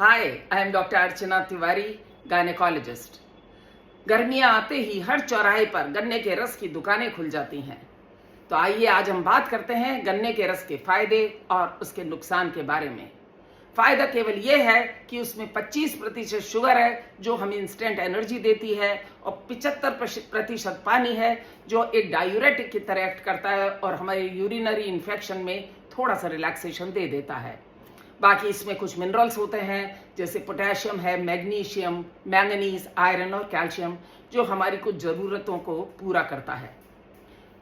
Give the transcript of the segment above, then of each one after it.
Hi, I am doctor Archana Tiwari, gynaecologist. गर्मियां आते ही हर चौराहे पर गन्ने के रस की दुकानें खुल जाती हैं। तो आइए आज हम बात करते हैं गन्ने के रस के फायदे और उसके नुकसान के बारे में। फायदा केवल ये है कि उसमें 25% शुगर है जो हमें इंस्टेंट एनर्जी देती है, और 75% पानी है जो एक डायूरेटिक की तरह एक्ट करता है और हमारे यूरिनरी इन्फेक्शन में थोड़ा सा रिलैक्सेशन दे देता है। बाकी इसमें कुछ मिनरल्स होते हैं जैसे पोटेशियम है, मैग्नीशियम, मैंगनीज, आयरन और कैल्शियम, जो हमारी कुछ ज़रूरतों को पूरा करता है।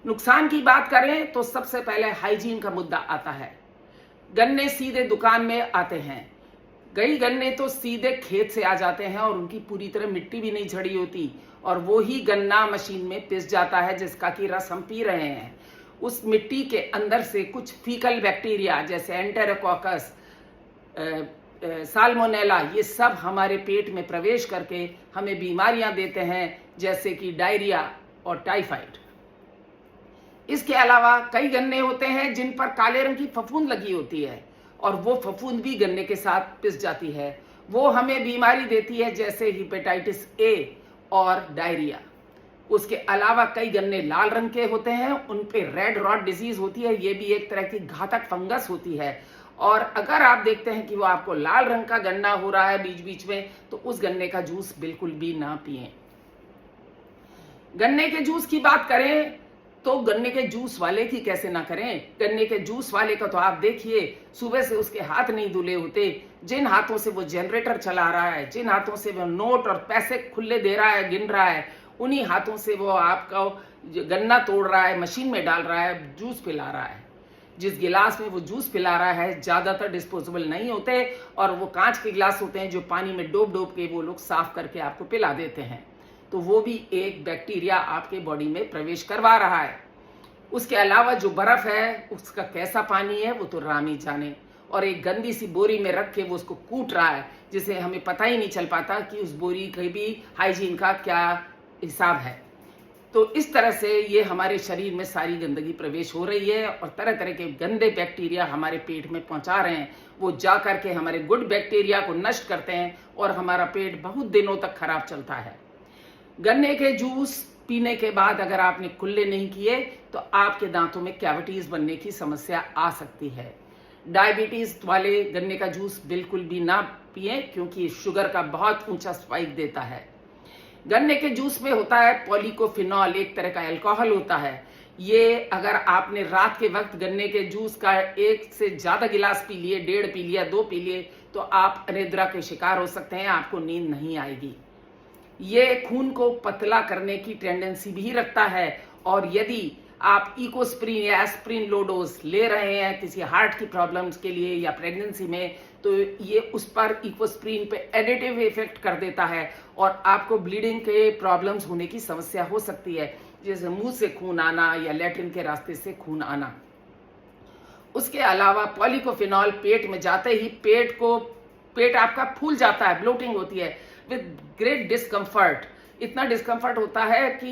नुकसान की बात करें तो सबसे पहले हाइजीन का मुद्दा आता है। गन्ने सीधे दुकान में आते हैं। कई गन्ने तो सीधे खेत से आ जाते हैं और उनकी पूरी तरह मिट्टी भी नहीं झड़ी होती, और वो ही गन्ना मशीन में पिस जाता है जिसका कि रस हम पी रहे हैं। उस मिट्टी के अंदर से कुछ फीकल बैक्टीरिया जैसे एंटेरोकोकस, साल्मोनेला, ये सब हमारे पेट में प्रवेश करके हमें बीमारियां देते हैं जैसे कि डायरिया और टाइफाइड। इसके अलावा कई गन्ने होते हैं जिन पर काले रंग की फफूंद लगी होती है, और वो फफूंद भी गन्ने के साथ पिस जाती है। वो हमें बीमारी देती है जैसे हेपेटाइटिस ए और डायरिया। उसके अलावा कई गन्ने लाल रंग के होते हैं, उन पे रेड रॉट डिजीज होती है। ये भी एक तरह की घातक फंगस होती है, और अगर आप देखते हैं कि वो आपको लाल रंग का गन्ना हो रहा है बीच बीच में, तो उस गन्ने का जूस बिल्कुल भी ना पिएं। गन्ने के जूस की बात करें तो गन्ने के जूस वाले की कैसे ना करें। गन्ने के जूस वाले का तो आप देखिए, सुबह से उसके हाथ नहीं धुले होते। जिन हाथों से वो जनरेटर चला रहा है, जिन हाथों से वो नोट और पैसे खुले दे रहा है, गिन रहा है, उन्हीं हाथों से वो आपका गन्ना तोड़ रहा है, मशीन में डाल रहा है, जूस पिला रहा है। जिस गिलास में वो जूस पिला रहा है ज़्यादातर डिस्पोजेबल नहीं होते, और वो कांच के गिलास होते हैं जो पानी में डोब डोब के वो लोग साफ करके आपको पिला देते हैं। तो वो भी एक बैक्टीरिया आपके बॉडी में प्रवेश करवा रहा है। उसके अलावा जो बर्फ़ है उसका कैसा पानी है वो तो राम ही जाने, और एक गंदी सी बोरी में रख के वो उसको कूट रहा है, जिसे हमें पता ही नहीं चल पाता कि उस बोरी के भी हाइजीन का क्या हिसाब है। तो इस तरह से ये हमारे शरीर में सारी गंदगी प्रवेश हो रही है, और तरह तरह के गंदे बैक्टीरिया हमारे पेट में पहुंचा रहे हैं। वो जा करके हमारे गुड बैक्टीरिया को नष्ट करते हैं, और हमारा पेट बहुत दिनों तक खराब चलता है। गन्ने के जूस पीने के बाद अगर आपने कुल्ले नहीं किए तो आपके दांतों में कैविटीज बनने की समस्या आ सकती है। डायबिटीज वाले गन्ने का जूस बिल्कुल भी ना पिए, क्योंकि शुगर का बहुत ऊंचा स्पाइक देता है। गन्ने के जूस में होता है पॉलीकोफिनॉल, एक तरह का अल्कोहल होता है। ये अगर आपने रात के वक्त गन्ने के जूस का एक से ज्यादा गिलास पी लिए, 1.5 पी लिया, 2 पी लिए, तो आप अनिद्रा के शिकार हो सकते हैं, आपको नींद नहीं आएगी। ये खून को पतला करने की टेंडेंसी भी रखता है, और यदि आप इकोस्प्रिन या एस्प्रिन लो डोज ले रहे हैं किसी हार्ट की प्रॉब्लम्स के लिए या प्रेगनेंसी में, तो ये उस पर इकोस्प्रिन पे एडिटिव इफेक्ट कर देता है, और आपको ब्लीडिंग के प्रॉब्लम्स होने की समस्या हो सकती है, जैसे मुंह से खून आना या लेट्रिन के रास्ते से खून आना। उसके अलावा पॉलीकोफिनॉल पेट में जाते ही पेट आपका फूल जाता है, ब्लोटिंग होती है विद ग्रेट डिस्कम्फर्ट। इतना डिस्कम्फर्ट होता है कि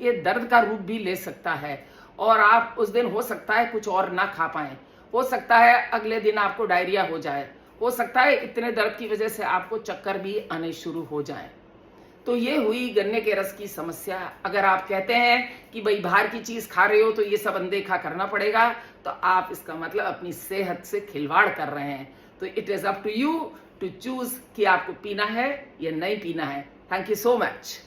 ये दर्द का रूप भी ले सकता है, और आप उस दिन हो सकता है कुछ और ना खा पाएं। हो सकता है अगले दिन आपको डायरिया हो जाए, हो सकता है इतने दर्द की वजह से आपको चक्कर भी आने शुरू हो जाए। तो ये हुई गन्ने के रस की समस्या। अगर आप कहते हैं कि भाई बाहर की चीज खा रहे हो तो ये सब अनदेखा करना पड़ेगा, तो आप इसका मतलब अपनी सेहत से खिलवाड़ कर रहे हैं। तो it is up to you to choose कि आपको पीना है या नहीं पीना है। Thank you so much.